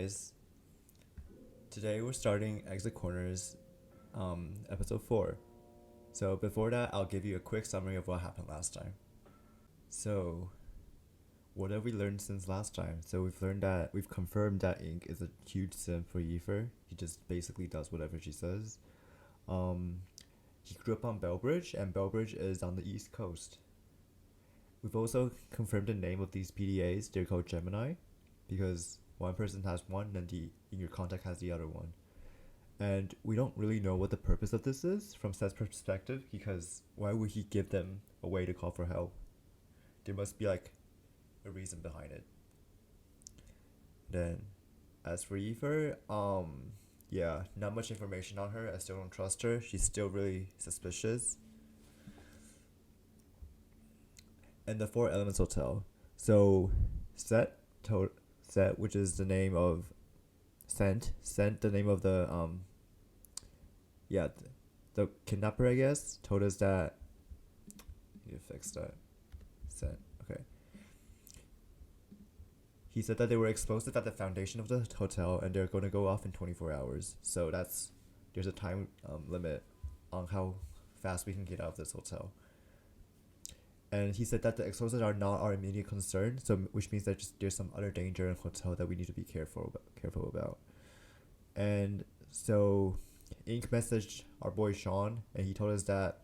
guys. Today we're starting Exit Corners, episode 4. So before that, I'll give you a quick summary of what happened last time. So, what have we learned since last time? So we've confirmed that Ink is a huge sim for Yifer. He just basically does whatever she says. Um, he grew up on Bellbridge, and Bellbridge is on the East Coast. We've also confirmed the name of these PDAs. They're called Gemini, because one person has one and your contact has the other one. And we don't really know what the purpose of this is from Seth's perspective, because why would he give them a way to call for help? There must be like a reason behind it. Then, as for Yifer, yeah, not much information on her. I still don't trust her. She's still really suspicious. And the Four Elements Hotel. So, Set, which is the name of Sent, the name of the the kidnapper, I guess, told us that. Need to fix that. Sent. Okay. He said that they were explosive at the foundation of the hotel, and they're going to go off in 24 hours. So there's a time limit on how fast we can get out of this hotel. And he said that the explosives are not our immediate concern, so which means that there's some other danger in the hotel that we need to be careful about. And so, Ink messaged our boy Sean, and he told us that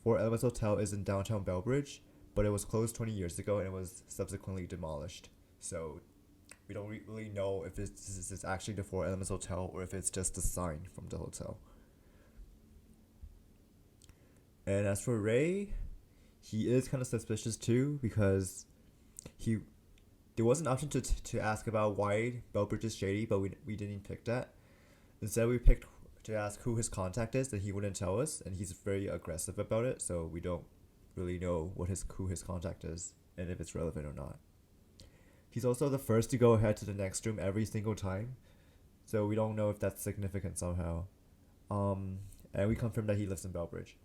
Four Elements Hotel is in downtown Bellbridge, but it was closed 20 years ago and it was subsequently demolished. So, we don't really know if this is actually the Four Elements Hotel or if it's just a sign from the hotel. And as for Ray, he is kind of suspicious too, because there was an option to ask about why Bellbridge is shady, but we didn't pick that. Instead, we picked to ask who his contact is, and he wouldn't tell us, and he's very aggressive about it, so we don't really know who his contact is and if it's relevant or not. He's also the first to go ahead to the next room every single time, so we don't know if that's significant somehow. And we confirmed that he lives in Bellbridge.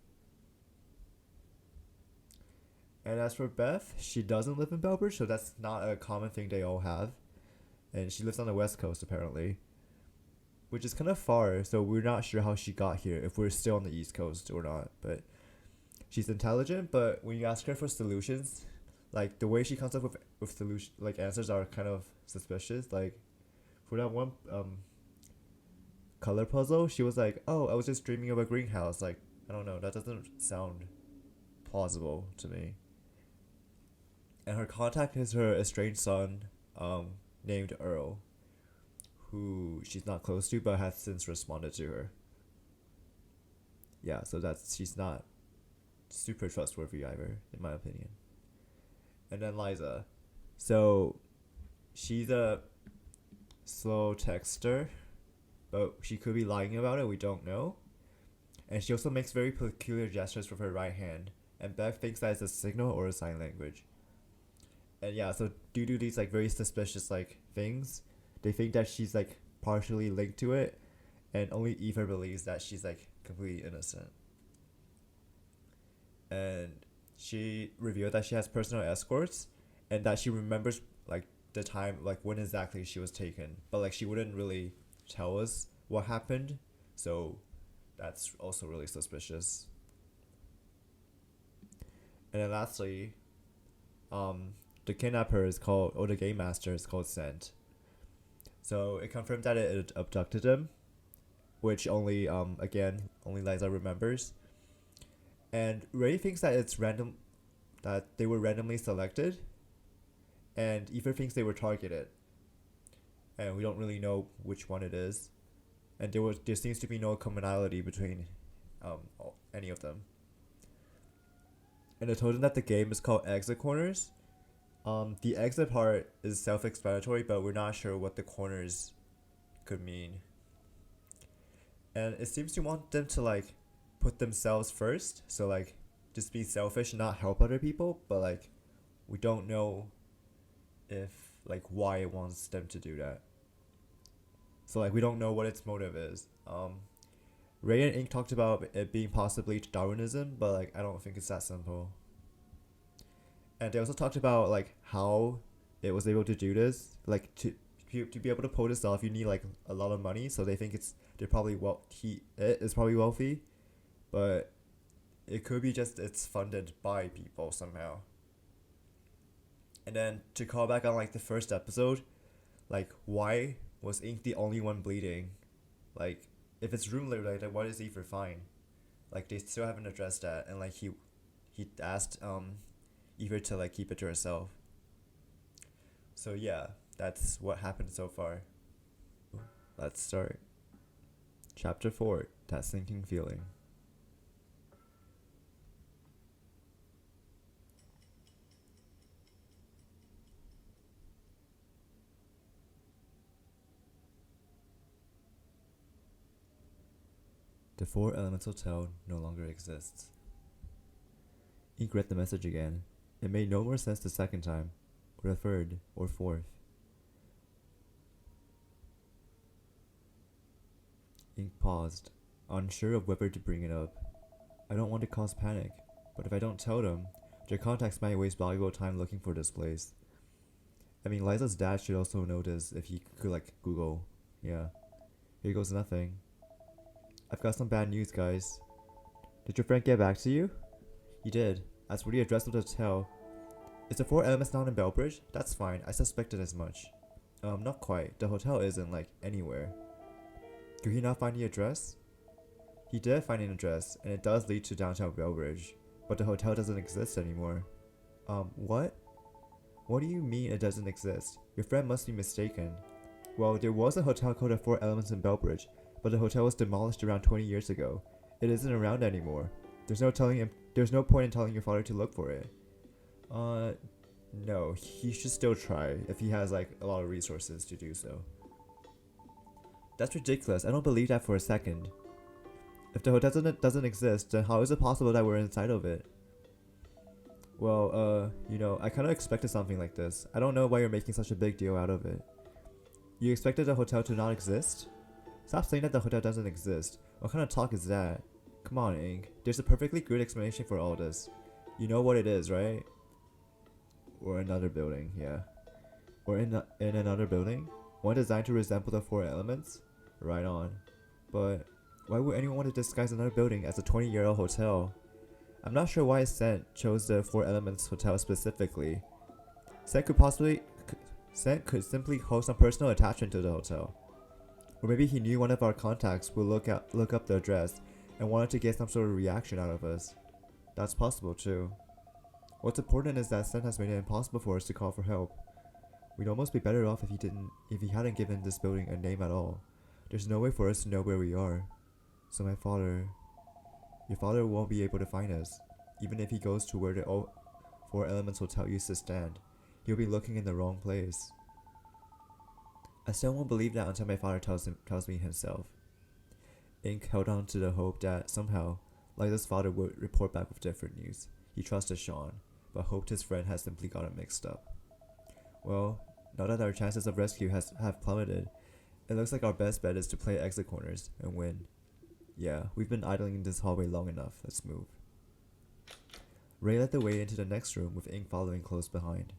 And as for Beth, she doesn't live in Bellbridge, so that's not a common thing they all have. And she lives on the West Coast, apparently, which is kind of far, so we're not sure how she got here, if we're still on the East Coast or not. But she's intelligent, but when you ask her for solutions, like the way she comes up with solution, like answers are kind of suspicious. Like for that one color puzzle, she was like, "Oh, I was just dreaming of a greenhouse." Like, I don't know, that doesn't sound plausible to me. And her contact is her estranged son, named Earl, who she's not close to but has since responded to her. Yeah, so she's not super trustworthy either, in my opinion. And then Liza. So, she's a slow texter, but she could be lying about it, we don't know. And she also makes very peculiar gestures with her right hand, and Beth thinks that it's a signal or a sign language. And yeah, so due to these like very suspicious like things, they think that she's like partially linked to it, and only Eva believes that she's like completely innocent. And she revealed that she has personal escorts, and that she remembers like the time, like when exactly she was taken, but like she wouldn't really tell us what happened, so that's also really suspicious. And then lastly, the kidnapper is called, or the game master is called Sent. So it confirmed that it abducted him, which only Liza remembers. And Ray thinks that it's random, that they were randomly selected, and Eva thinks they were targeted. And we don't really know which one it is. And there seems to be no commonality between any of them. And I told them that the game is called Exit Corners. The exit part is self-explanatory, but we're not sure what the corners could mean. And it seems to want them to like put themselves first, so like just be selfish and not help other people, but like we don't know if like why it wants them to do that. So like we don't know what its motive is. Ray and Ink talked about it being possibly Darwinism, but like I don't think it's that simple. And they also talked about like how it was able to do this, like to to be able to pull this off, you need like a lot of money. So they think it is probably wealthy, but it could be just it's funded by people somehow. And then to call back on like the first episode, like why was Ink the only one bleeding? Like if it's room related, what is Eve fine? Like they still haven't addressed that, and like he asked Eva to like keep it to herself. So yeah, that's what happened so far. Let's start. Chapter 4, that sinking feeling. The Four Elements Hotel no longer exists. Ink read the message again. It made no more sense the second time, or the third, or fourth. Ink paused, unsure of whether to bring it up. I don't want to cause panic, but if I don't tell them, their contacts might waste valuable time looking for this place. I mean, Liza's dad should also know this if he could like Google. Yeah. Here goes nothing. I've got some bad news, guys. Did your friend get back to you? He did. As for the address of the hotel, is the Four Elements down in Belbridge? That's fine. I suspected as much. Not quite. The hotel isn't like anywhere. Could he not find the address? He did find an address, and it does lead to downtown Belbridge, but the hotel doesn't exist anymore. What? What do you mean it doesn't exist? Your friend must be mistaken. Well, there was a hotel called the Four Elements in Belbridge, but the hotel was demolished around 20 years ago. It isn't around anymore. There's no point in telling your father to look for it. No, he should still try if he has like a lot of resources to do so. That's ridiculous. I don't believe that for a second. If the hotel doesn't exist, then how is it possible that we're inside of it? Well, I kind of expected something like this. I don't know why you're making such a big deal out of it. You expected the hotel to not exist? Stop saying that the hotel doesn't exist. What kind of talk is that? Come on, Ink. There's a perfectly good explanation for all this. You know what it is, right? Or another building, yeah. Or in another building? One designed to resemble the Four Elements? Right on. But why would anyone want to disguise another building as a 20-year-old hotel? I'm not sure why Scent chose the Four Elements Hotel specifically. Scent could simply hold some personal attachment to the hotel. Or maybe he knew one of our contacts would look up the address and wanted to get some sort of reaction out of us. That's possible too. What's important is that Scent has made it impossible for us to call for help. We'd almost be better off if he hadn't given this building a name at all. There's no way for us to know where we are. So your father won't be able to find us. Even if he goes to where the Four Elements Hotel used to stand, he'll be looking in the wrong place. I still won't believe that until my father tells me himself. Ink held on to the hope that somehow Liza's father would report back with different news. He trusted Sean, but hoped his friend had simply gotten mixed up. Well, now that our chances of rescue have plummeted, it looks like our best bet is to play exit corners and win. Yeah, we've been idling in this hallway long enough. Let's move. Ray led the way into the next room with Ink following close behind.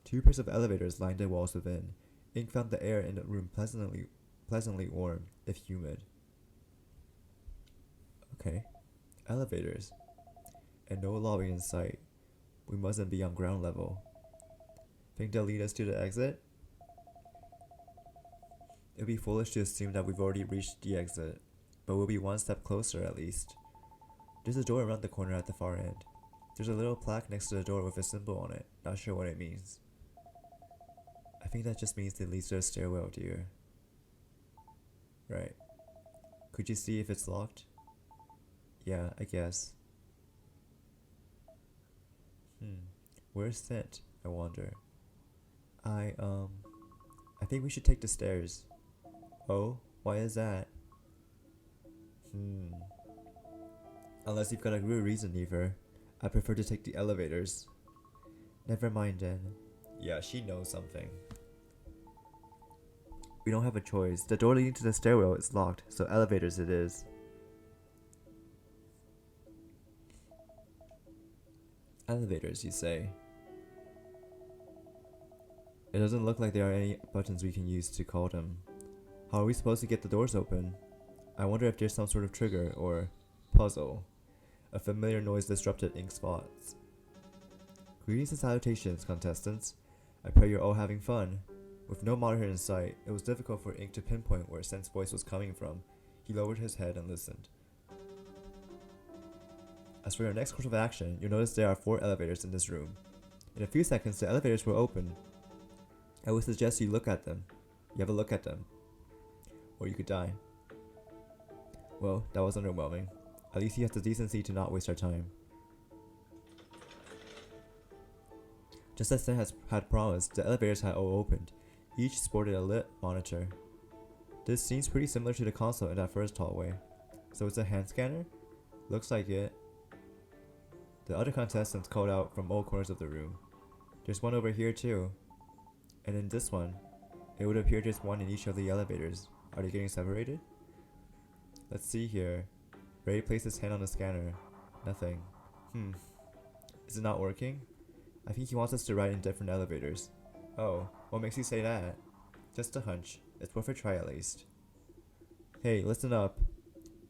2 pairs of elevators lined the walls within. Ink found the air in the room pleasantly warm, if humid. Okay, elevators. And no lobby in sight. We mustn't be on ground level. Think they'll lead us to the exit? It'd be foolish to assume that we've already reached the exit, but we'll be one step closer at least. There's a door around the corner at the far end. There's a little plaque next to the door with a symbol on it. Not sure what it means. I think that just means it leads to a stairwell, dear. Right. Could you see if it's locked? Yeah, I guess. Where's Scent, I wonder? I think we should take the stairs. Oh, why is that? Unless you've got a real reason, Eva. I prefer to take the elevators. Never mind then. Yeah, she knows something. We don't have a choice. The door leading to the stairwell is locked, so elevators it is. Elevators, you say? It doesn't look like there are any buttons we can use to call them. How are we supposed to get the doors open? I wonder if there's some sort of trigger or puzzle. A familiar noise disrupted Ink's thoughts. Greetings and salutations, contestants. I pray you're all having fun. With no monitor in sight, it was difficult for Ink to pinpoint where Sen's voice was coming from. He lowered his head and listened. As for your next course of action, you'll notice there are 4 elevators in this room. In a few seconds, the elevators will open. I would suggest you look at them. You have a look at them. Or you could die. Well, that was underwhelming. At least he has the decency to not waste our time. Just as Sen had promised, the elevators had all opened. Each sported a lit monitor. This seems pretty similar to the console in that first hallway. So it's a hand scanner? Looks like it. The other contestants called out from all corners of the room. There's one over here too. And in this one, it would appear there's one in each of the elevators. Are they getting separated? Let's see here. Ray placed his hand on the scanner. Nothing. Is it not working? I think he wants us to ride in different elevators. Oh, what makes you say that? Just a hunch. It's worth a try at least. Hey, listen up.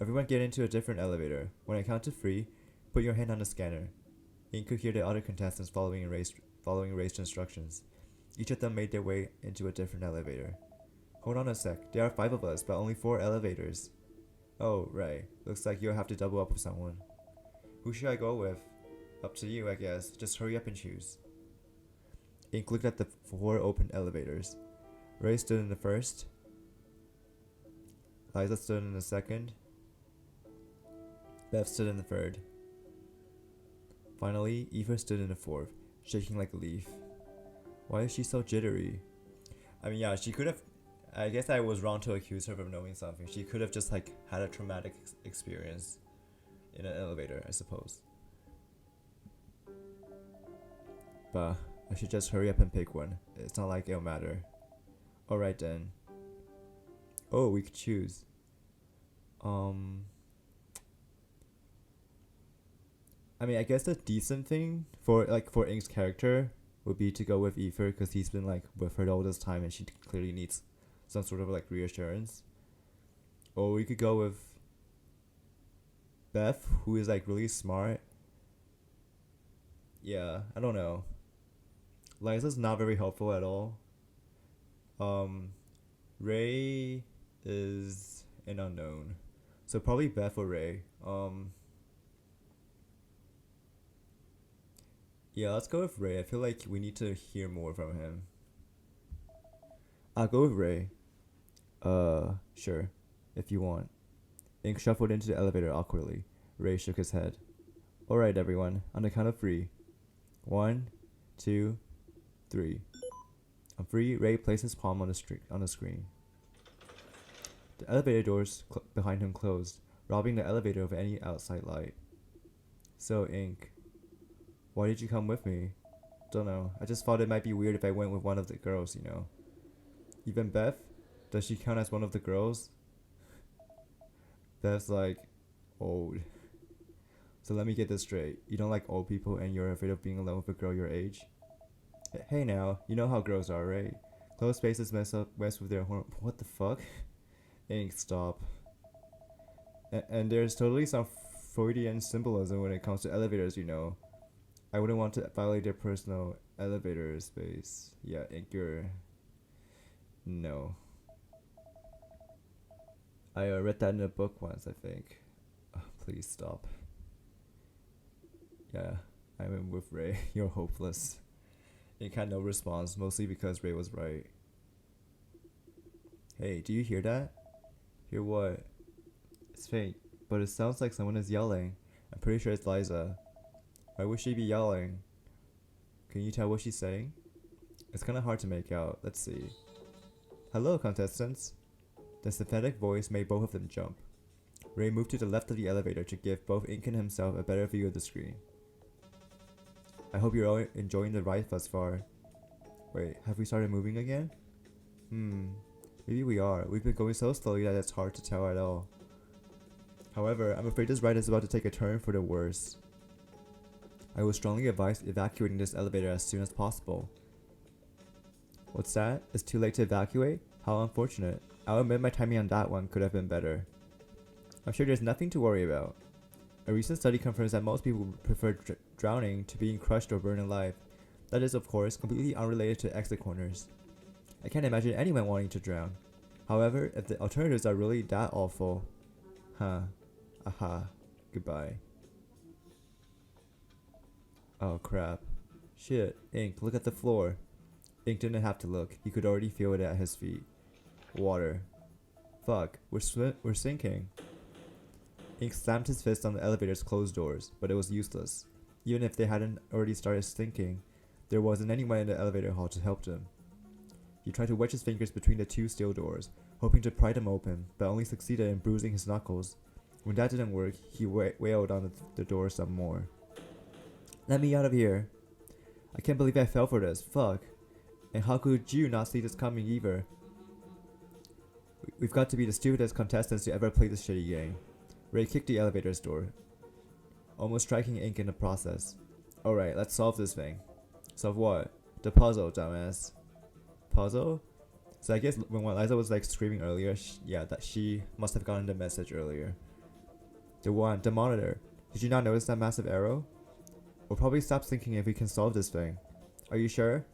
Everyone get into a different elevator. When I count to 3, put your hand on the scanner. Ink could hear the other contestants following Ray's instructions. Each of them made their way into a different elevator. Hold on a sec. There are 5 of us, but only 4 elevators. Oh, right. Looks like you'll have to double up with someone. Who should I go with? Up to you, I guess. Just hurry up and choose. Ink looked at the 4 open elevators. Ray stood in the first. Liza stood in the second. Bev stood in the third. Finally, Eva stood in the fourth, shaking like a leaf. Why is she so jittery? I mean, yeah, she could have... I guess I was wrong to accuse her of knowing something. She could have just, like, had a traumatic experience in an elevator, I suppose. But I should just hurry up and pick one. It's not like it'll matter. Alright then. Oh, we could choose. I mean, I guess the decent thing for Ink's character would be to go with Aoife because he's been like with her all this time and she clearly needs some sort of like reassurance. Or we could go with Beth, who is like really smart. Yeah, I don't know. Liza's not very helpful at all. Ray is an unknown. So probably Beth or Ray. Yeah, let's go with Ray. I feel like we need to hear more from him. I'll go with Ray. Sure. If you want. Ink shuffled into the elevator awkwardly. Ray shook his head. Alright, everyone. On the count of 3. 1, 2, 3. On 3, Ray placed his palm on the screen. The elevator doors behind him closed, robbing the elevator of any outside light. So, Ink, why did you come with me? Don't know. I just thought it might be weird if I went with one of the girls, you know. Even Beth? Does she count as one of the girls? Beth's like, old. So let me get this straight. You don't like old people and you're afraid of being alone with a girl your age? Hey now, you know how girls are, right? Closed spaces mess with their hormone. What the fuck? Ink, stop. And there's totally some Freudian symbolism when it comes to elevators, you know. I wouldn't want to violate their personal elevator space. Yeah, Ink, you're... No. I read that in a book once, I think. Oh, please stop. Yeah, I'm with Ray. You're hopeless. Ink had no response, mostly because Ray was right. Hey, do you hear that? Hear what? It's faint, but it sounds like someone is yelling. I'm pretty sure it's Liza. Why would she be yelling? Can you tell what she's saying? It's kinda hard to make out. Let's see. Hello, contestants. The synthetic voice made both of them jump. Ray moved to the left of the elevator to give both Ink and himself a better view of the screen. I hope you're all enjoying the ride thus far. Wait, have we started moving again? Maybe we are. We've been going so slowly that it's hard to tell at all. However, I'm afraid this ride is about to take a turn for the worse. I would strongly advise evacuating this elevator as soon as possible. What's that? It's too late to evacuate? How unfortunate. I'll admit my timing on that one could have been better. I'm sure there's nothing to worry about. A recent study confirms that most people prefer drowning to being crushed or burned alive. That is, of course, completely unrelated to exit corners. I can't imagine anyone wanting to drown. However, if the alternatives are really that awful... Aha. Goodbye. Oh crap. Shit. Ink, look at the floor. Ink didn't have to look. He could already feel it at his feet. Water. Fuck. We're sinking. Ink slammed his fist on the elevator's closed doors, but it was useless. Even if they hadn't already started sinking, there wasn't anyone in the elevator hall to help them. He tried to wedge his fingers between the two steel doors, hoping to pry them open, but only succeeded in bruising his knuckles. When that didn't work, he wailed on the door some more. Let me out of here. I can't believe I fell for this. Fuck. And how could you not see this coming either? We've got to be the stupidest contestants to ever play this shitty game. Ray kicked the elevator's door, almost striking Ink in the process. Alright, let's solve this thing. Solve what? The puzzle, dumbass. Puzzle? So I guess when Liza was like screaming earlier, she must have gotten the message earlier. The monitor. Did you not notice that massive arrow? We'll probably stop thinking if we can solve this thing. Are you sure?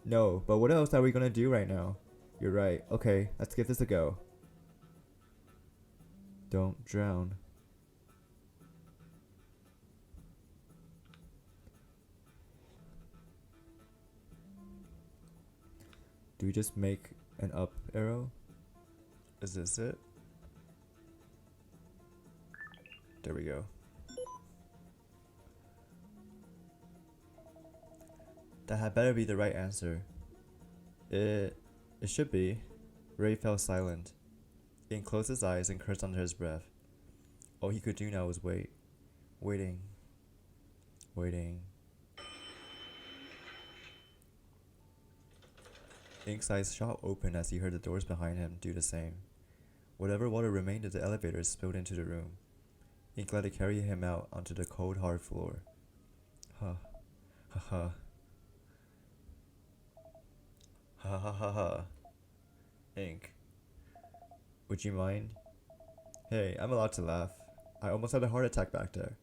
No, but what else are we gonna do right now? You're right. Okay, let's give this a go. Don't drown. Do we just make an up arrow? Is this it? There we go. That had better be the right answer. It should be. Ray fell silent. Ink closed his eyes and cursed under his breath. All he could do now was wait. Waiting. Ink's eyes shot open as he heard the doors behind him do the same. Whatever water remained of the elevator spilled into the room. Ink let it carry him out onto the cold, hard floor. Ha ha. Ha ha ha ha. Ink. Would you mind? Hey, I'm allowed to laugh. I almost had a heart attack back there.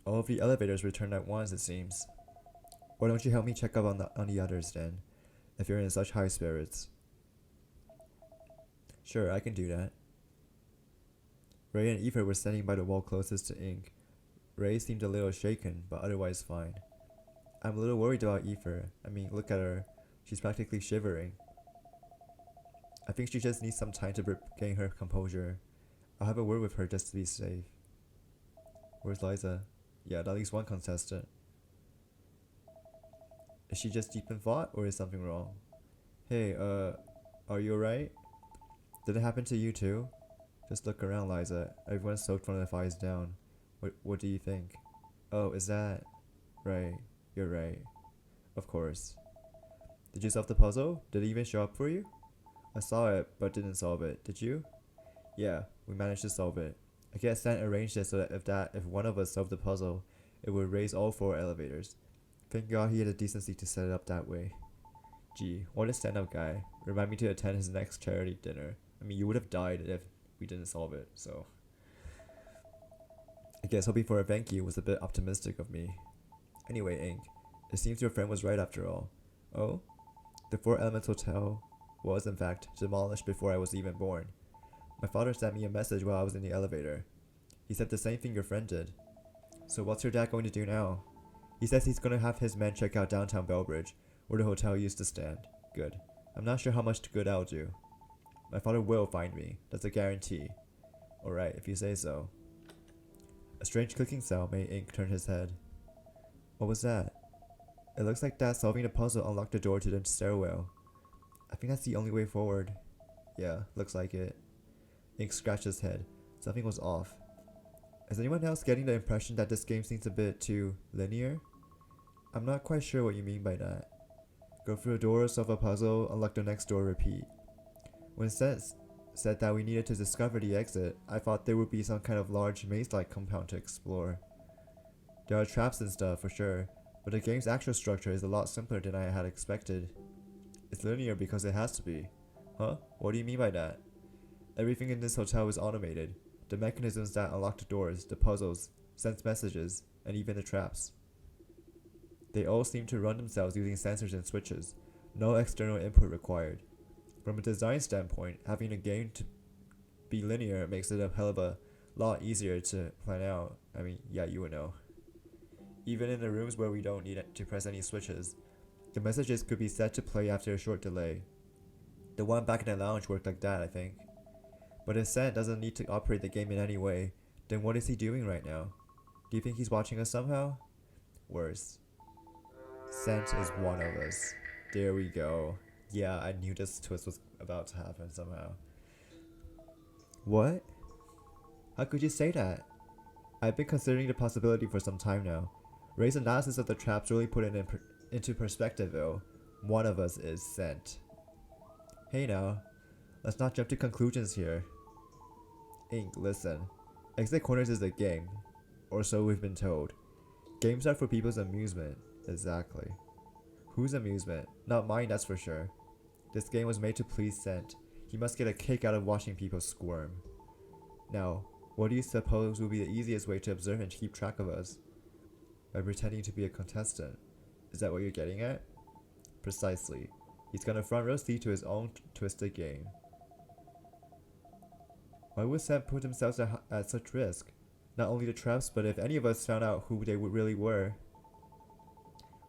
All of the elevators returned at once, it seems. Why don't you help me check up on the others then, if you're in such high spirits? Sure, I can do that. Ray and Eva were standing by the wall closest to Ink. Ray seemed a little shaken, but otherwise fine. I'm a little worried about Eva. I mean, look at her. She's practically shivering. I think she just needs some time to regain her composure. I'll have a word with her just to be safe. Where's Liza? Yeah, at least one contestant. Is she just deep in thought, or is something wrong? Hey, are you alright? Did it happen to you too? Just look around, Liza. Everyone's soaked from their thighs down. What do you think? Oh, is that... Right, you're right. Of course. Did you solve the puzzle? Did it even show up for you? I saw it, but didn't solve it. Did you? Yeah, we managed to solve it. I guess Stan arranged it so that if one of us solved the puzzle, it would raise all 4 elevators. Thank God he had the decency to set it up that way. Gee, what a stand-up guy. Remind me to attend his next charity dinner. I mean, you would have died if we didn't solve it, so... I guess hoping for a thank you was a bit optimistic of me. Anyway, Ink, it seems your friend was right after all. Oh? The 4 Elements Hotel was, in fact, demolished before I was even born. My father sent me a message while I was in the elevator. He said the same thing your friend did. So what's your dad going to do now? He says he's going to have his men check out downtown Bellbridge, where the hotel used to stand. Good. I'm not sure how much good I'll do. My father will find me. That's a guarantee. Alright, if you say so. A strange clicking sound made Ink turn his head. What was that? It looks like Dad solving the puzzle unlocked the door to the stairwell. I think that's the only way forward. Yeah, looks like it. Ink scratched his head. Something was off. Is anyone else getting the impression that this game seems a bit too linear? I'm not quite sure what you mean by that. Go through a door, solve a puzzle, unlock the next door, repeat. When Seth said that we needed to discover the exit, I thought there would be some kind of large maze-like compound to explore. There are traps and stuff, for sure, But the game's actual structure is a lot simpler than I had expected. It's linear because it has to be. Huh? What do you mean by that? Everything in this hotel is automated. The mechanisms that unlock the doors, the puzzles, sense messages, and even the traps. They all seem to run themselves using sensors and switches. No external input required. From a design standpoint, having a game to be linear makes it a hell of a lot easier to plan out. I mean, yeah, you would know. Even in the rooms where we don't need to press any switches, the messages could be set to play after a short delay. The one back in the lounge worked like that, I think. But if Sent doesn't need to operate the game in any way, then what is he doing right now? Do you think he's watching us somehow? Worse. Sent is one of us. There we go. Yeah, I knew this twist was about to happen somehow. What? How could you say that? I've been considering the possibility for some time now. Ray's analysis of the traps really put it into perspective though. One of us is Sent. Hey now, let's not jump to conclusions here. Ink, listen. Exit Corners is a game. Or so we've been told. Games are for people's amusement. Exactly. Whose amusement? Not mine, that's for sure. This game was made to please Sent. He must get a kick out of watching people squirm. Now, what do you suppose will be the easiest way to observe and keep track of us? By pretending to be a contestant. Is that what you're getting at? Precisely. He's gonna front row seat to his own twisted game. Why would Sent put himself at such risk? Not only the traps, but if any of us found out who they really were.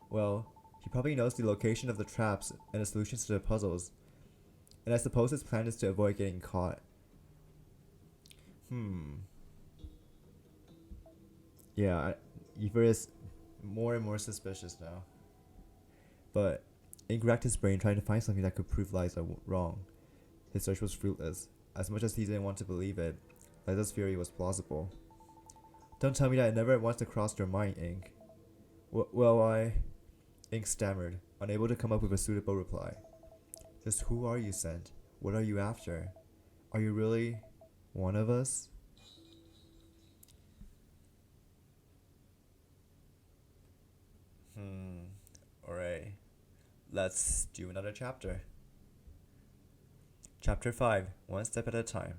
Well, he probably knows the location of the traps and the solutions to the puzzles. And I suppose his plan is to avoid getting caught. Yeah, Eva is more and more suspicious now. But Ink racked his brain trying to find something that could prove Liza wrong. His search was fruitless. As much as he didn't want to believe it, Liza's theory was plausible. Don't tell me that it never once crossed your mind, Ink. Well, Ink stammered, unable to come up with a suitable reply. Just who are you, Sent? What are you after? Are you really one of us? Alright. Let's do another chapter. Chapter 5, One Step at a Time.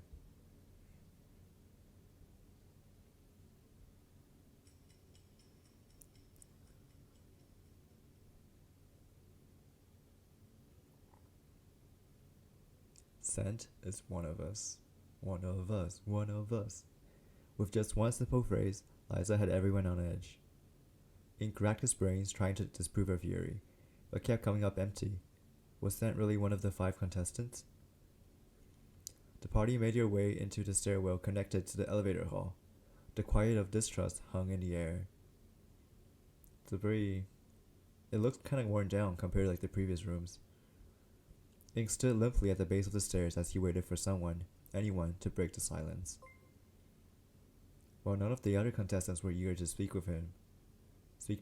Sent is one of us. One of us. One of us. With just one simple phrase, Liza had everyone on edge. Ink racked his brains trying to disprove her theory, but kept coming up empty. Was Sent really one of the 5 contestants? The party made their way into the stairwell connected to the elevator hall. The quiet of distrust hung in the air. It looked kind of worn down compared to the previous rooms. Ink stood limply at the base of the stairs as he waited for anyone, to break the silence. While none of the other contestants were eager to speak to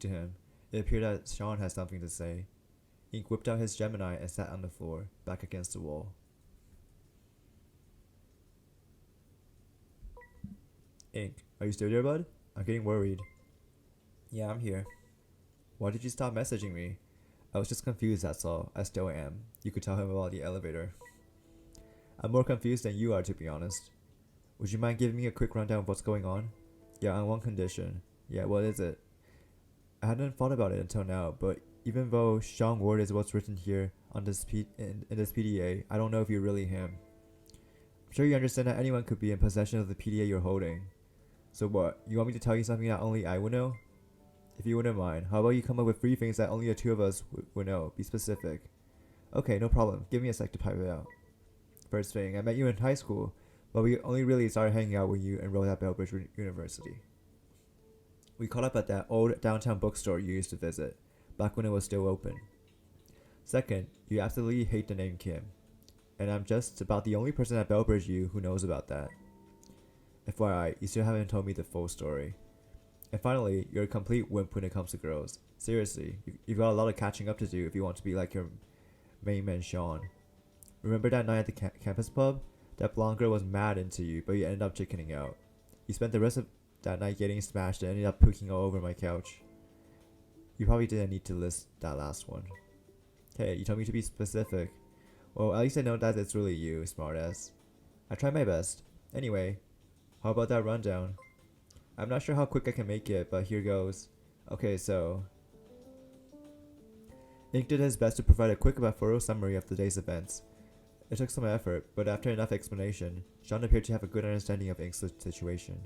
him, it appeared that Sean had something to say. Ink whipped out his Gemini and sat on the floor, back against the wall. Ink, are you still there, bud? I'm getting worried. Yeah, I'm here. Why did you stop messaging me? I was just confused, that's all. I still am. You could tell him about the elevator. I'm more confused than you are, to be honest. Would you mind giving me a quick rundown of what's going on? Yeah, on one condition. Yeah, what is it? I hadn't thought about it until now, but even though Sean Ward is what's written here on this in this PDA, I don't know if you're really him. I'm sure you understand that anyone could be in possession of the PDA you're holding. So what, you want me to tell you something that only I would know? If you wouldn't mind, how about you come up with 3 things that only the 2 of us would know? Be specific. Okay, no problem. Give me a sec to pipe it out. First thing, I met you in high school, but we only really started hanging out when you enrolled at Bellbridge University. We caught up at that old downtown bookstore you used to visit, back when it was still open. Second, you absolutely hate the name Kim, and I'm just about the only person at Bellbridge U who knows about that. FYI, you still haven't told me the full story. And finally, you're a complete wimp when it comes to girls. Seriously, you've got a lot of catching up to do if you want to be like your main man Sean. Remember that night at the campus pub? That blonde girl was mad into you, but you ended up chickening out. You spent the rest of that night getting smashed and ended up puking all over my couch. You probably didn't need to list that last one. Hey, you told me to be specific. Well, at least I know that it's really you, smartass. I tried my best. Anyway, how about that rundown? I'm not sure how quick I can make it, but here goes. Okay, so Ink did his best to provide a quick but thorough summary of the day's events. It took some effort, but after enough explanation, Sean appeared to have a good understanding of Ink's situation.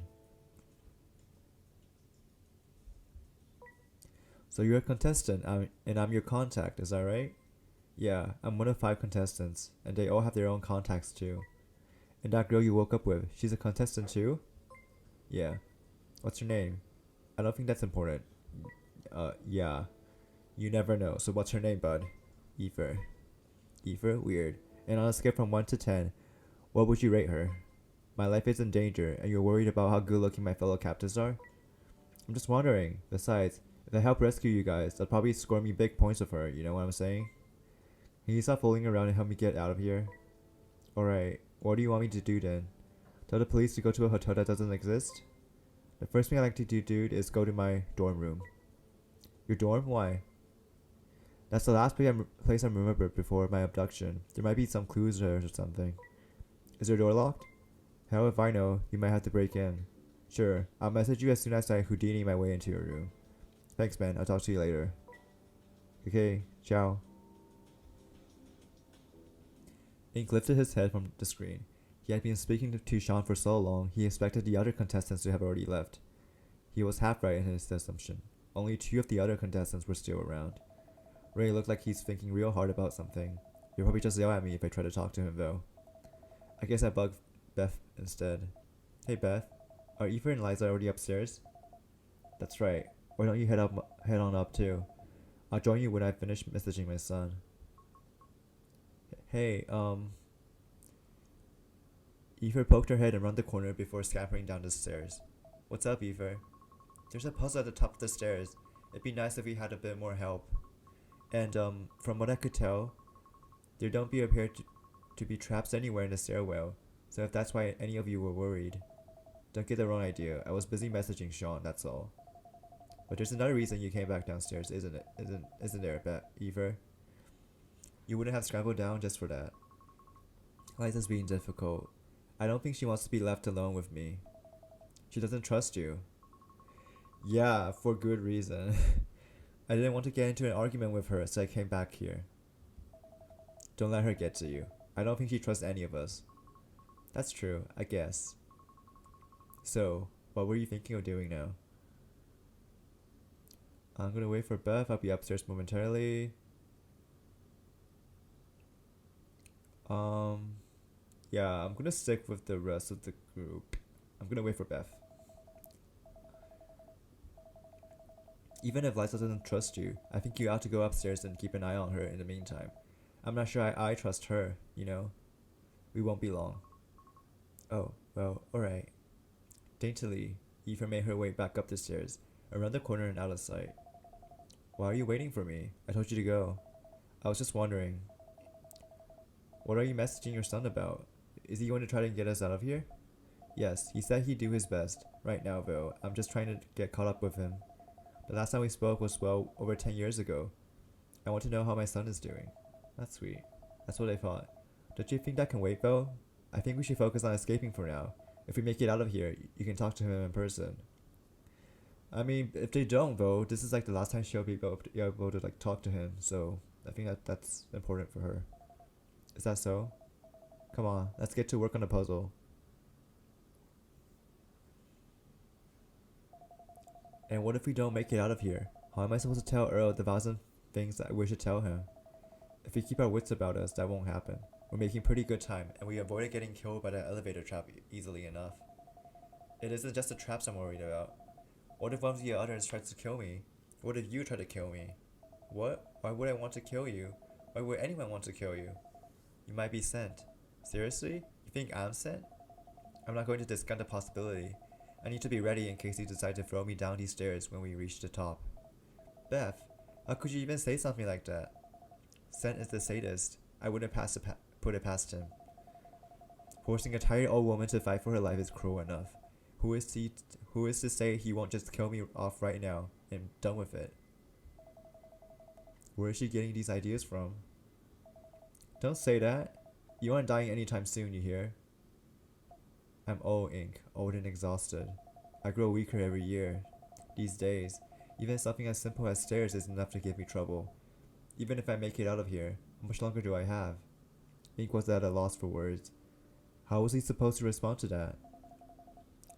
So you're a contestant, and I'm your contact, is that right? Yeah, I'm one of 5 contestants, and they all have their own contacts too. And that girl you woke up with, she's a contestant too? Yeah. What's her name? I don't think that's important. Yeah. You never know, so what's her name, bud? Ether. Ether? Weird. And on a scale from 1 to 10, what would you rate her? My life is in danger, and you're worried about how good looking my fellow captives are? I'm just wondering. Besides, if I help rescue you guys, they'll probably score me big points with her, you know what I'm saying? Can you stop fooling around and help me get out of here? Alright, what do you want me to do then? Tell the police to go to a hotel that doesn't exist? The first thing I like to do, dude, is go to my dorm room. Your dorm? Why? That's the last place I remember before my abduction. There might be some clues there or something. Is your door locked? Hell if I know, you might have to break in. Sure, I'll message you as soon as I Houdini my way into your room. Thanks, man. I'll talk to you later. Okay, ciao. Ink lifted his head from the screen. He had been speaking to Sean for so long, he expected the other contestants to have already left. He was half right in his assumption. Only 2 of the other contestants were still around. Ray looked like he's thinking real hard about something. He'll probably just yell at me if I try to talk to him, though. I guess I bug Beth instead. Hey, Beth. Are Aoife and Liza already upstairs? That's right. Why don't you head on up, too? I'll join you when I finish messaging my son. Hey, Aoife poked her head around the corner before scampering down the stairs. What's up, Aoife? There's a puzzle at the top of the stairs. It'd be nice if we had a bit more help. And, from what I could tell, there don't appear to be traps anywhere in the stairwell, so if that's why any of you were worried. Don't get the wrong idea, I was busy messaging Sean, that's all. But there's another reason you came back downstairs, isn't there, Eva? You wouldn't have scrambled down just for that. Liza's being difficult. I don't think she wants to be left alone with me. She doesn't trust you. Yeah, for good reason. I didn't want to get into an argument with her, so I came back here. Don't let her get to you. I don't think she trusts any of us. That's true, I guess. So, what were you thinking of doing now? I'm gonna wait for Beth. I'll be upstairs momentarily. Yeah, I'm gonna stick with the rest of the group. I'm gonna wait for Beth. Even if Liza doesn't trust you, I think you ought to go upstairs and keep an eye on her in the meantime. I'm not sure I trust her, you know? We won't be long. Oh, well, alright. Daintily, Aoife made her way back up the stairs, around the corner and out of sight. Why are you waiting for me? I told you to go. I was just wondering. What are you messaging your son about? Is he going to try to get us out of here? Yes, he said he'd do his best. Right now, though, I'm just trying to get caught up with him. The last time we spoke was, well, over 10 years ago. I want to know how my son is doing. That's sweet. That's what I thought. Don't you think that can wait, though? I think we should focus on escaping for now. If we make it out of here, you can talk to him in person. I mean, if they don't, though, this is like the last time she'll be able to like talk to him, so I think that's important for her. Is that so? Come on, let's get to work on the puzzle. And what if we don't make it out of here? How am I supposed to tell Earl the 1,000 things that we should tell him? If we keep our wits about us, that won't happen. We're making pretty good time, and we avoided getting killed by that elevator trap easily enough. It isn't just the traps I'm worried about. What if one of the others tries to kill me? What if you try to kill me? What? Why would I want to kill you? Why would anyone want to kill you? You might be sent. Seriously? You think I'm sent? I'm not going to discount the possibility. I need to be ready in case you decide to throw me down these stairs when we reach the top. Beth, how could you even say something like that? Sent is the sadist. I wouldn't put it past him. Forcing a tired old woman to fight for her life is cruel enough. Who is to say he won't just kill me off right now and done with it? Where is she getting these ideas from? Don't say that. You aren't dying anytime soon, you hear? I'm old, Ink. Old and exhausted. I grow weaker every year. These days, even something as simple as stairs is enough to give me trouble. Even if I make it out of here, how much longer do I have? Ink was at a loss for words. How was he supposed to respond to that?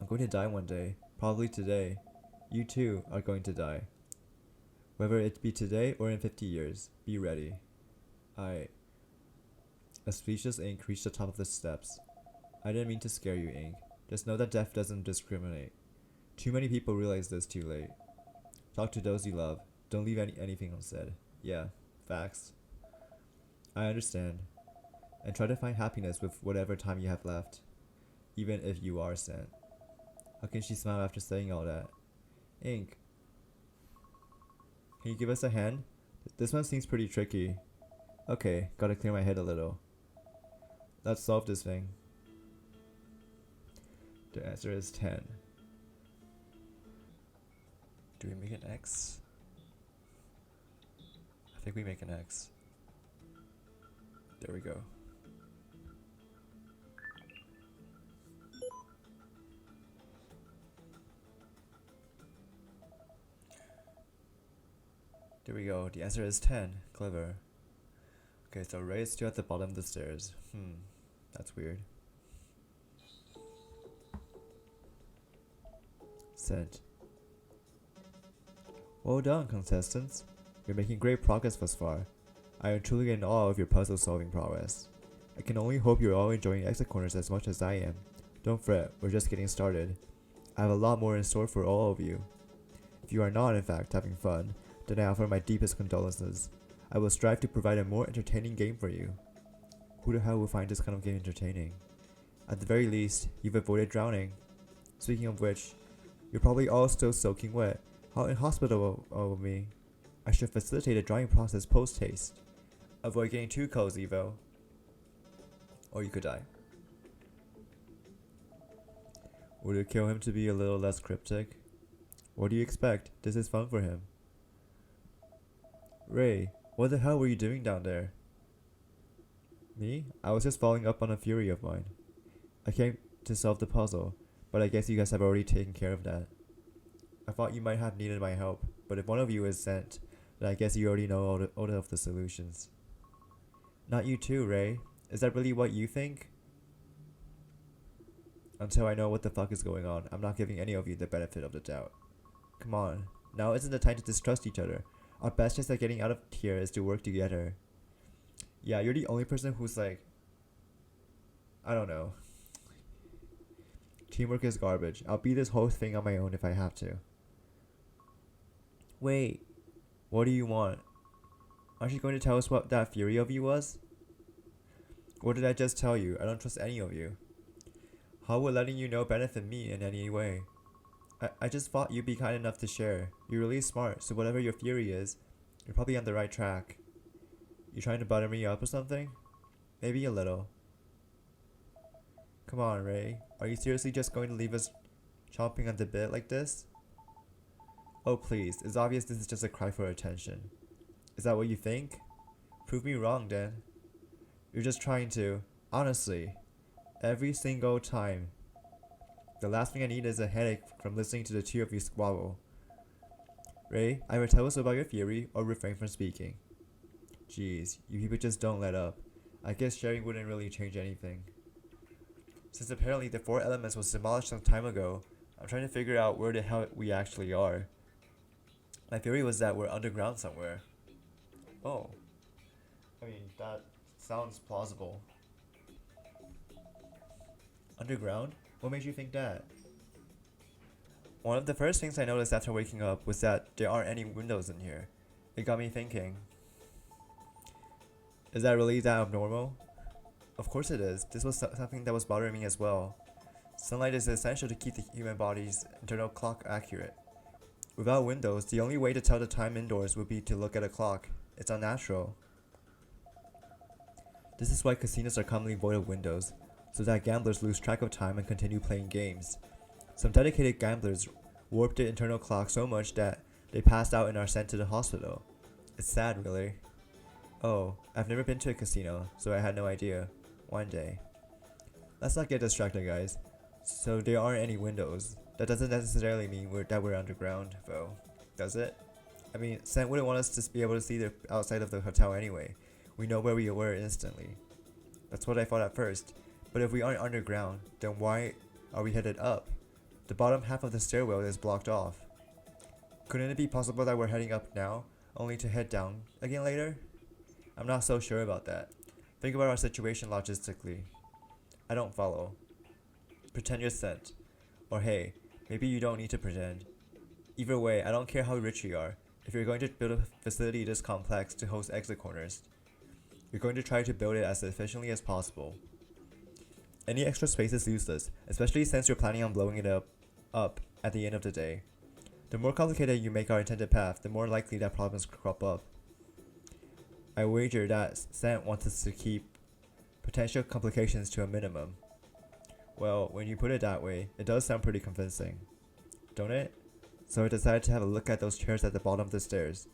I'm going to die one day. Probably today. You too are going to die. Whether it be today or in 50 years, be ready. A speechless Ink reached the top of the steps. I didn't mean to scare you, Ink. Just know that death doesn't discriminate. Too many people realize this too late. Talk to those you love. Don't leave anything unsaid. Yeah, facts. I understand. And try to find happiness with whatever time you have left. Even if you are sent. How can she smile after saying all that? Ink. Can you give us a hand? This one seems pretty tricky. Okay, gotta clear my head a little. Let's solve this thing. The answer is 10. Do we make an X? I think we make an X. There we go. There we go. The answer is 10. Clever. Okay, so Ray is still at the bottom of the stairs. That's weird. Sent. Well done, contestants. You're making great progress thus far. I am truly in awe of your puzzle solving prowess. I can only hope you're all enjoying exit corners as much as I am. Don't fret, we're just getting started. I have a lot more in store for all of you. If you are not, in fact, having fun, then I offer my deepest condolences. I will strive to provide a more entertaining game for you. Who the hell will find this kind of game entertaining? At the very least, you've avoided drowning. Speaking of which, you're probably all still soaking wet. How inhospitable of me. I should facilitate a drying process post-haste. Avoid getting too cozy, though. Or you could die. Would it kill him to be a little less cryptic? What do you expect? This is fun for him. Ray, what the hell were you doing down there? Me? I was just following up on a theory of mine. I came to solve the puzzle, but I guess you guys have already taken care of that. I thought you might have needed my help, but if one of you is sent, then I guess you already know all of the solutions. Not you too, Ray. Is that really what you think? Until I know what the fuck is going on, I'm not giving any of you the benefit of the doubt. Come on, now isn't the time to distrust each other. Our best chance at getting out of here is to work together. Yeah, you're the only person who's like, I don't know. Teamwork is garbage. I'll beat this whole thing on my own if I have to. Wait, what do you want? Aren't you going to tell us what that theory of you was? What did I just tell you? I don't trust any of you. How would letting you know benefit me in any way? I just thought you'd be kind enough to share. You're really smart, so whatever your theory is, you're probably on the right track. You trying to butter me up or something? Maybe a little. Come on, Ray. Are you seriously just going to leave us chomping at the bit like this? Oh please, it's obvious this is just a cry for attention. Is that what you think? Prove me wrong then. You're just trying to. Honestly. Every single time. The last thing I need is a headache from listening to the two of you squabble. Ray, either tell us about your theory or refrain from speaking. Jeez, you people just don't let up. I guess sharing wouldn't really change anything. Since apparently the 4 elements was demolished some time ago, I'm trying to figure out where the hell we actually are. My theory was that we're underground somewhere. Oh. I mean, that sounds plausible. Underground? What made you think that? One of the first things I noticed after waking up was that there aren't any windows in here. It got me thinking. Is that really that abnormal? Of course it is. This was something that was bothering me as well. Sunlight is essential to keep the human body's internal clock accurate. Without windows, the only way to tell the time indoors would be to look at a clock. It's unnatural. This is why casinos are commonly void of windows, so that gamblers lose track of time and continue playing games. Some dedicated gamblers warped the internal clock so much that they passed out and are sent to the hospital. It's sad, really. Oh, I've never been to a casino, so I had no idea. One day. Let's not get distracted, guys. So there aren't any windows. That doesn't necessarily mean that we're underground, though. Does it? I mean, Sam wouldn't want us to be able to see the outside of the hotel anyway. We know where we were instantly. That's what I thought at first. But if we aren't underground, then why are we headed up? The bottom half of the stairwell is blocked off. Couldn't it be possible that we're heading up now, only to head down again later? I'm not so sure about that. Think about our situation logistically. I don't follow. Pretend you're sent. Or hey, maybe you don't need to pretend. Either way, I don't care how rich you are. If you're going to build a facility this complex to host exit corners, you're going to try to build it as efficiently as possible. Any extra space is useless, especially since you're planning on blowing it up at the end of the day. The more complicated you make our intended path, the more likely that problems crop up. I wager that Sant wants us to keep potential complications to a minimum. Well, when you put it that way, it does sound pretty convincing, don't it? So I decided to have a look at those chairs at the bottom of the stairs.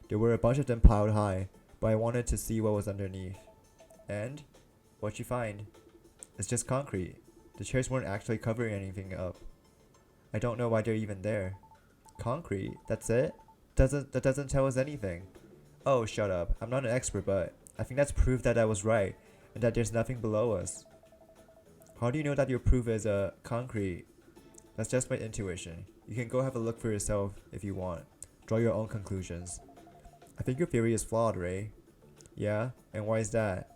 There were a bunch of them piled high, but I wanted to see what was underneath. And? What'd you find? It's just concrete. The chairs weren't actually covering anything up. I don't know why they're even there. Concrete? That's it? That doesn't tell us anything. Oh, shut up. I'm not an expert, but I think that's proof that I was right, and that there's nothing below us. How do you know that your proof is concrete? That's just my intuition. You can go have a look for yourself if you want. Draw your own conclusions. I think your theory is flawed, Ray. Yeah? And why is that?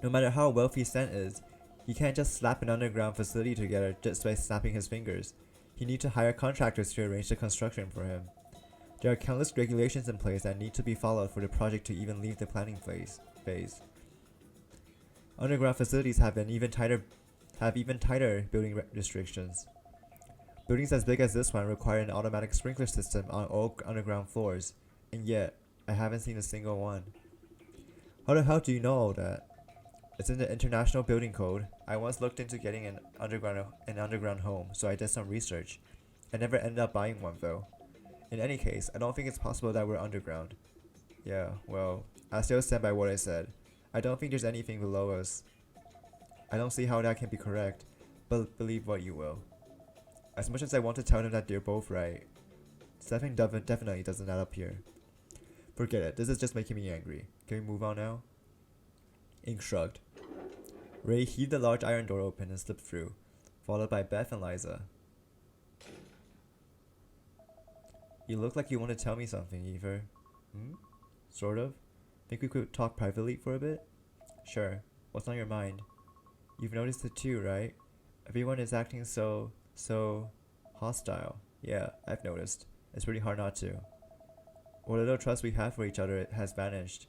No matter how wealthy Sant is, he can't just slap an underground facility together just by snapping his fingers. He needs to hire contractors to arrange the construction for him. There are countless regulations in place that need to be followed for the project to even leave the planning phase. Underground facilities have even tighter building restrictions. Buildings as big as this one require an automatic sprinkler system on all underground floors, and yet, I haven't seen a single one. How the hell do you know all that? It's in the International Building Code. I once looked into getting an underground home, so I did some research. I never ended up buying one though. In any case, I don't think it's possible that we're underground. Yeah, well, I still stand by what I said. I don't think there's anything below us. I don't see how that can be correct, but believe what you will. As much as I want to tell them that they're both right, something definitely doesn't add up here. Forget it, this is just making me angry. Can we move on now? Ink shrugged. Ray heaved the large iron door open and slipped through, followed by Beth and Liza. You look like you want to tell me something, Eva. Sort of. Think we could talk privately for a bit? Sure. What's on your mind? You've noticed it too, right? Everyone is acting so hostile. Yeah, I've noticed. It's pretty hard not to. What little trust we have for each other has vanished.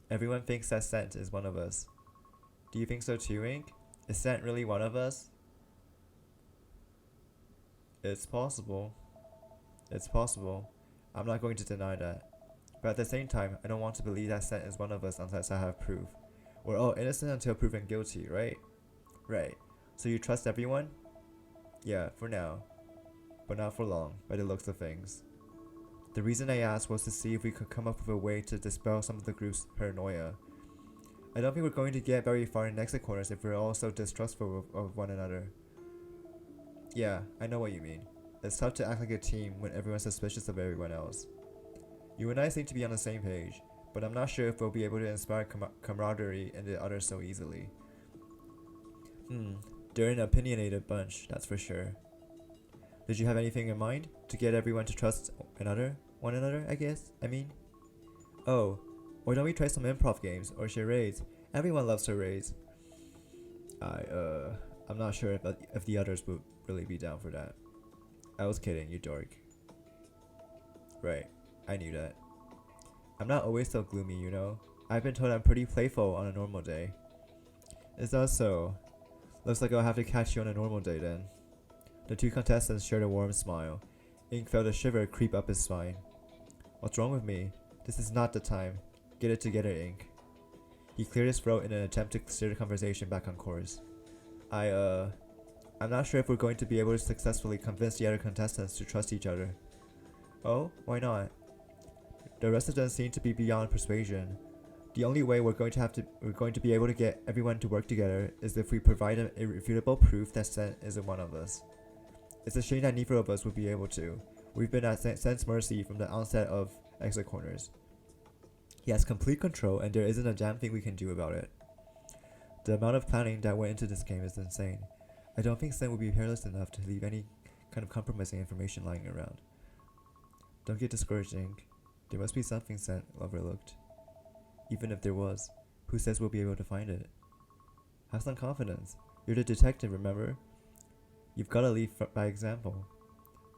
Everyone thinks that Sant is one of us. Do you think so too, Ink? Is Sant really one of us? It's possible. It's possible. I'm not going to deny that. But at the same time, I don't want to believe that Sant is one of us unless I have proof. We're all innocent until proven guilty, right? Right. So you trust everyone? Yeah, for now. But not for long, by the looks of things. The reason I asked was to see if we could come up with a way to dispel some of the group's paranoia. I don't think we're going to get very far in exit corners if we're all so distrustful of one another. Yeah, I know what you mean. It's tough to act like a team when everyone's suspicious of everyone else. You and I seem to be on the same page, but I'm not sure if we'll be able to inspire camaraderie in the others so easily. They're an opinionated bunch, that's for sure. Did you have anything in mind? To get everyone to trust one another, I guess? Oh, or don't we try some improv games or charades? Everyone loves charades. I'm not sure if the others would really be down for that. I was kidding, you dork. Right, I knew that. I'm not always so gloomy, you know. I've been told I'm pretty playful on a normal day. Is that so? Looks like I'll have to catch you on a normal day then. The two contestants shared a warm smile. Ink felt a shiver creep up his spine. What's wrong with me? This is not the time. Get it together, Ink. He cleared his throat in an attempt to steer the conversation back on course. I'm not sure if we're going to be able to successfully convince the other contestants to trust each other. Oh, why not? The rest of them seem to be beyond persuasion. The only way we're going to be able to get everyone to work together is if we provide an irrefutable proof that Scent isn't one of us. It's a shame that neither of us would be able to. We've been at Scent's mercy from the onset of Exit Corners. He has complete control, and there isn't a damn thing we can do about it. The amount of planning that went into this game is insane. I don't think Scent would be careless enough to leave any kind of compromising information lying around. Don't get discouraged, Ink. There must be something Scent overlooked. Even if there was, who says we'll be able to find it? Have some confidence. You're the detective, remember? You've got to lead by example.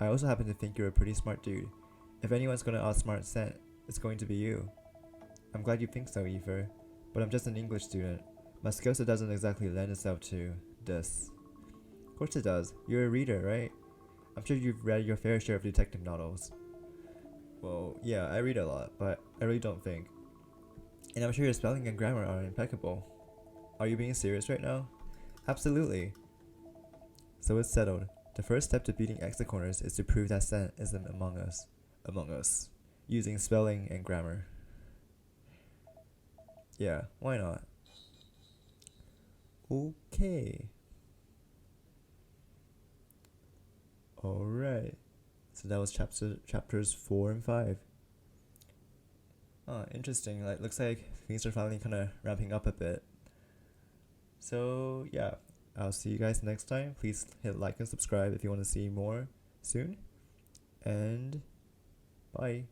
I also happen to think you're a pretty smart dude. If anyone's gonna outsmart Scent, it's going to be you. I'm glad you think so, Ether, but I'm just an English student. My skill set doesn't exactly lend itself to this. Of course it does. You're a reader, right? I'm sure you've read your fair share of detective novels. Well, yeah, I read a lot, but I really don't think. And I'm sure your spelling and grammar are impeccable. Are you being serious right now? Absolutely. So it's settled. The first step to beating Exit Corners is to prove that Scent isn't among us. Using spelling and grammar. Yeah, why not? Okay. Alright. So that was chapters 4 and 5. Oh, interesting. Looks like things are finally kind of ramping up a bit. So, yeah. I'll see you guys next time. Please hit like and subscribe if you want to see more soon. And bye.